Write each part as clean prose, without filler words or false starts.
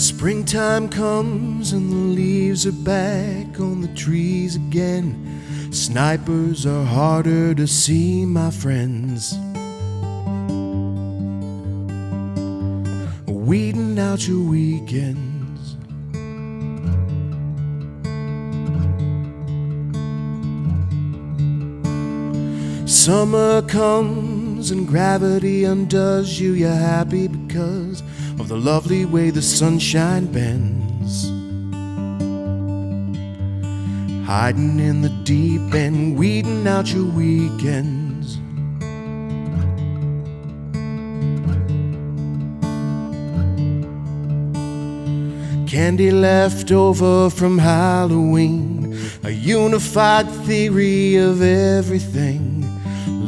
Springtime comes and the leaves are back on the trees again. Snipers are harder to see, my friends. Weeding out your weekends. Summer comes and gravity undoes you. You're happy because of the lovely way the sunshine bends. Hiding in the deep end, weeding out your weekends. Candy left over from Halloween, a unified theory of everything.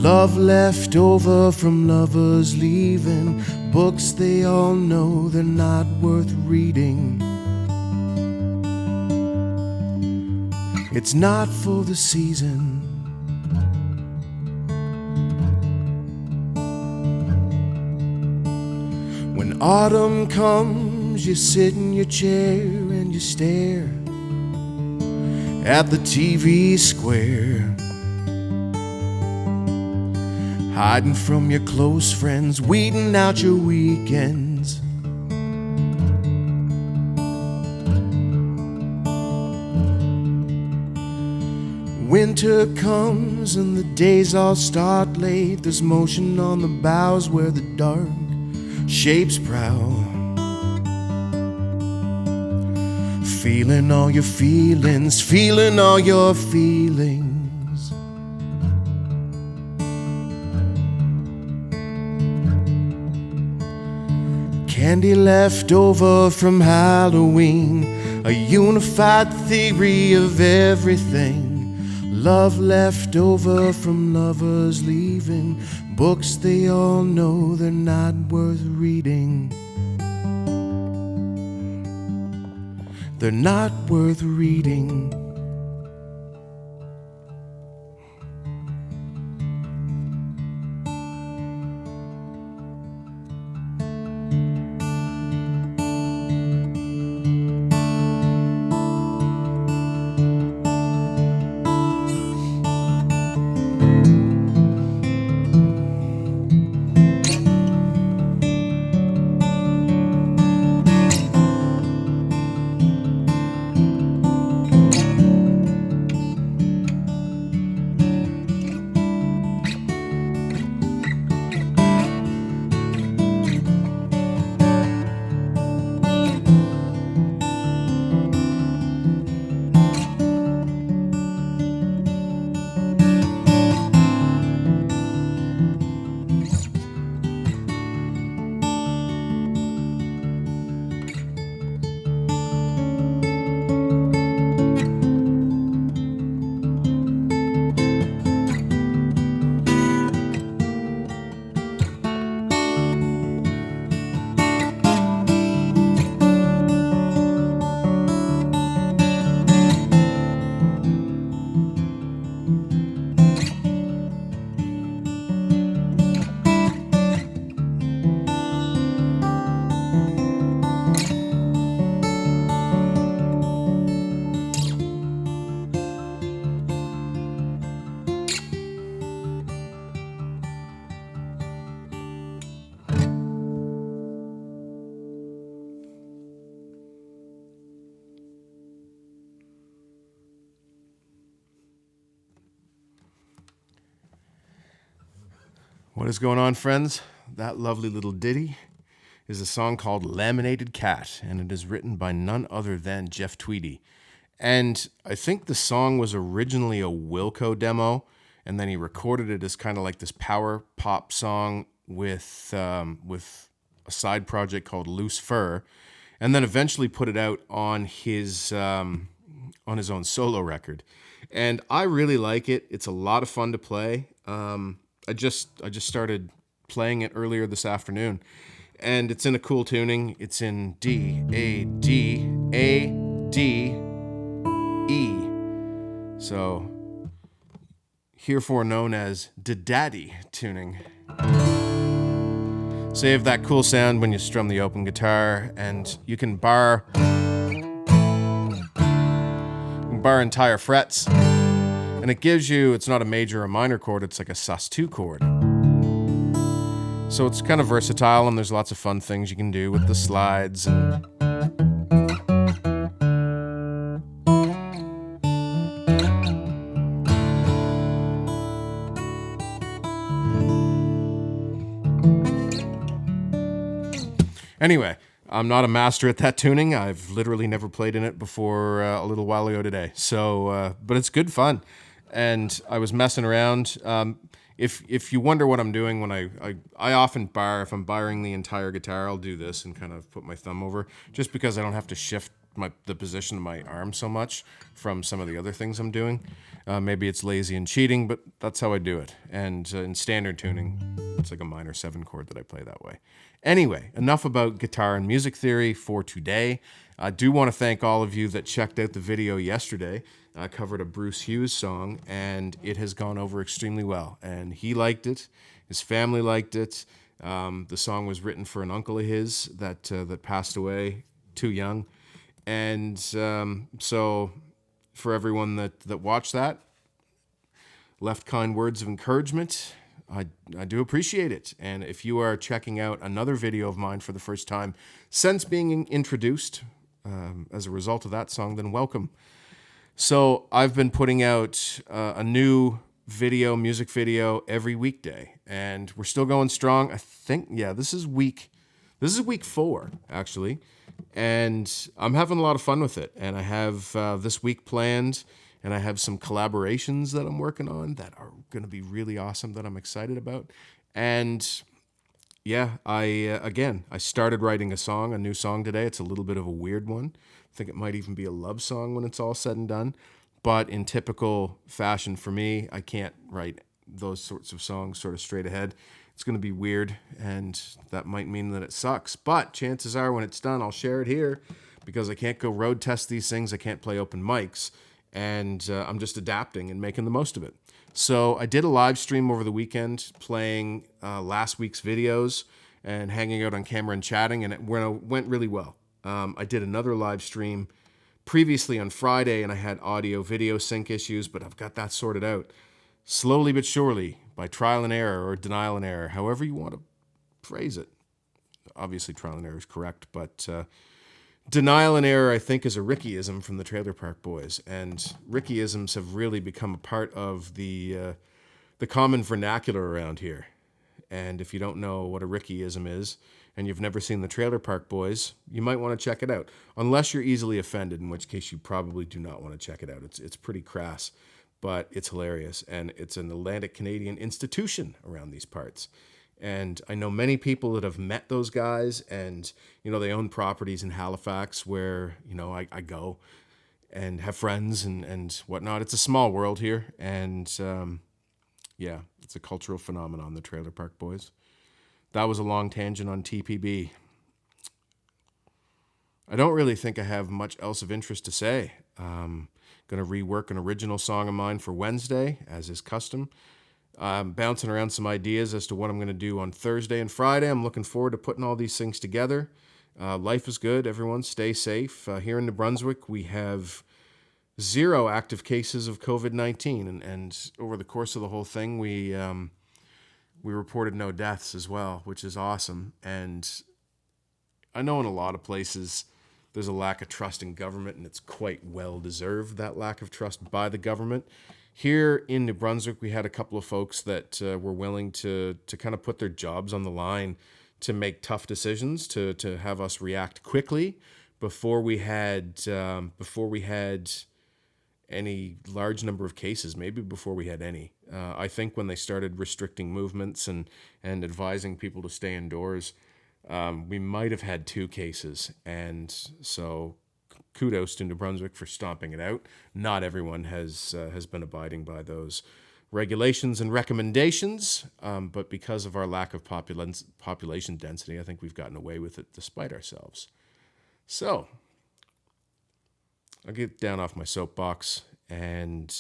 Love left over from lovers leaving, books they all know they're not worth reading. It's not for the season. When autumn comes, you sit in your chair and you stare at the TV square, hiding from your close friends, weeding out your weekends. Winter comes and the days all start late. There's motion on the boughs where the dark shapes prowl. Feeling all your feelings, feeling all your feelings. Candy left over from Halloween, a unified theory of everything. Love left over from lovers leaving, books they all know they're not worth reading. They're not worth reading. What is going on, friends? That lovely little ditty is a song called Laminated Cat, and it is written by none other than Jeff Tweedy. And I think the song was originally a Wilco demo, and then he recorded it as kind of like this power pop song with a side project called Loose Fur, and then eventually put it out on his own solo record. And I really like it. It's a lot of fun to play. I just started playing it earlier this afternoon, and it's in a cool tuning. It's in D, A, D, A, D, E. So, herefore known as Da-Daddy tuning. So you have that cool sound when you strum the open guitar, and you can bar entire frets, and it gives you, it's not a major or minor chord, it's like a sus2 chord. So it's kind of versatile, and there's lots of fun things you can do with the slides. And anyway, I'm not a master at that tuning. I've literally never played in it before a little while ago today. So, but it's good fun. And I was messing around. If you wonder what I'm doing when I often bar, if I'm barring the entire guitar, I'll do this and kind of put my thumb over, just because I don't have to shift the position of my arm so much from some of the other things I'm doing. Maybe it's lazy and cheating, but that's how I do it. And in standard tuning, it's like a minor 7 chord that I play that way. Anyway, enough about guitar and music theory for today. I do want to thank all of you that checked out the video yesterday. I covered a Bruce Hughes song, and it has gone over extremely well. And he liked it. His family liked it. The song was written for an uncle of his that passed away too young. And so for everyone that watched that, left kind words of encouragement, I do appreciate it. And if you are checking out another video of mine for the first time since being introduced as a result of that song, then welcome. So I've been putting out a new music video every weekday, and we're still going strong. I think, yeah, this is week 4 actually, and I'm having a lot of fun with it. And I have this week planned, and I have some collaborations that I'm working on that are going to be really awesome that I'm excited about. And yeah, I started writing a new song today. It's a little bit of a weird one. I think it might even be a love song when it's all said and done. But in typical fashion for me, I can't write those sorts of songs sort of straight ahead. It's going to be weird, and that might mean that it sucks. But chances are when it's done, I'll share it here, because I can't go road test these things. I can't play open mics, and I'm just adapting and making the most of it. So I did a live stream over the weekend playing last week's videos and hanging out on camera and chatting, and it went really well. I did another live stream previously on Friday, and I had audio-video sync issues, but I've got that sorted out. Slowly but surely, by trial and error, or denial and error, however you want to phrase it. Obviously, trial and error is correct, but denial and error, I think, is a Rickyism from the Trailer Park Boys, and Rickyisms have really become a part of the common vernacular around here. And if you don't know what a Rickyism is, and you've never seen the Trailer Park Boys, you might want to check it out. Unless you're easily offended, in which case you probably do not want to check it out. It's pretty crass, but it's hilarious. And it's an Atlantic Canadian institution around these parts. And I know many people that have met those guys, and, they own properties in Halifax where, I go and have friends and whatnot. It's a small world here. And, yeah, it's a cultural phenomenon, the Trailer Park Boys. That was a long tangent on TPB. I don't really think I have much else of interest to say. Going to rework an original song of mine for Wednesday, as is custom. I'm bouncing around some ideas as to what I'm going to do on Thursday and Friday. I'm looking forward to putting all these things together. Life is good. Everyone stay safe. Here in New Brunswick, we have 0 active cases of COVID-19. And over the course of the whole thing, we reported no deaths as well, which is awesome. And I know in a lot of places there's a lack of trust in government, and it's quite well deserved, that lack of trust by the government. Here in New Brunswick, we had a couple of folks that were willing to kind of put their jobs on the line to make tough decisions, to have us react quickly before we had any large number of cases, maybe before we had any. I think when they started restricting movements and advising people to stay indoors, we might have had 2 cases. And so kudos to New Brunswick for stomping it out. Not everyone has been abiding by those regulations and recommendations, but because of our lack of population density, I think we've gotten away with it despite ourselves. So I'll get down off my soapbox, and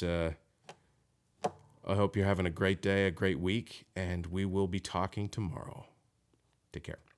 I hope you're having a great day, a great week, and we will be talking tomorrow. Take care.